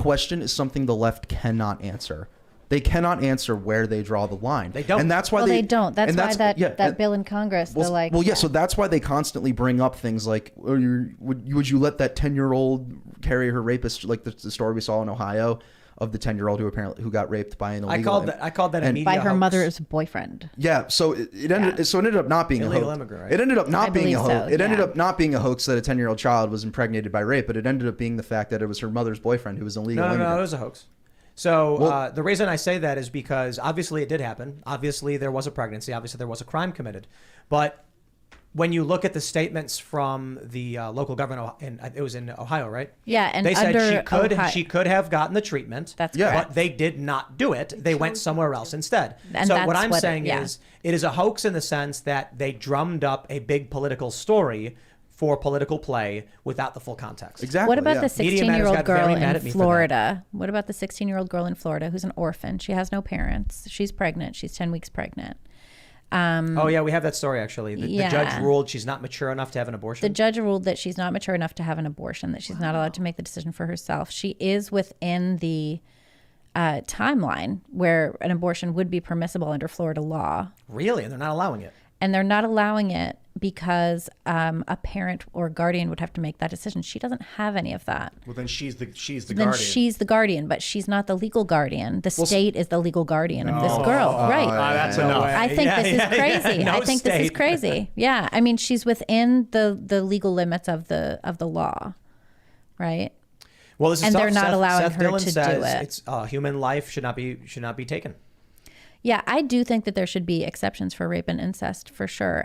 question is something the left cannot answer. They cannot answer where they draw the line. They don't. And that's why they don't. That's why that bill in Congress, so that's why they constantly bring up things like, would you let that 10-year-old carry her rapist, like the story we saw in Ohio of the 10-year-old who got raped by an illegal I called that a media by her hoax. mother's boyfriend. Yeah, so it ended up not being illegal a hoax. immigrant, right? It ended up not being a hoax. So, it ended up not being a hoax that a 10-year-old child was impregnated by rape, but it ended up being the fact that it was her mother's boyfriend who was an illegal immigrant. No, it was a hoax. So the reason I say that is because obviously it did happen. Obviously there was a pregnancy. Obviously there was a crime committed. But when you look at the statements from the local governor, it was in Ohio, right? Yeah, and they said she could have gotten the treatment. That's correct. But they did not do it. They went somewhere else instead. And so what I'm saying is it is a hoax in the sense that they drummed up a big political story for political play without the full context. Exactly. What about the 16-year-old girl in Florida? For what about the 16-year-old girl in Florida who's an orphan? She has no parents. She's pregnant. She's 10 weeks pregnant. Oh, yeah, we have that story, actually. The judge ruled she's not mature enough to have an abortion. The judge ruled that she's not mature enough to have an abortion, that she's not allowed to make the decision for herself. She is within the timeline where an abortion would be permissible under Florida law. Really? And they're not allowing it? And they're not allowing it because a parent or guardian would have to make that decision. She doesn't have any of that. Well, then she's the guardian. Then she's the guardian, but she's not the legal guardian. The state is the legal guardian of this girl, right? That's enough. I think this is crazy. No I think state. this is crazy. Yeah, I mean, she's within the legal limits of the law, right? Well, this is and tough. they're not allowing Seth her Dillon to says do it. It's human life should not be taken. Yeah, I do think that there should be exceptions for rape and incest for sure.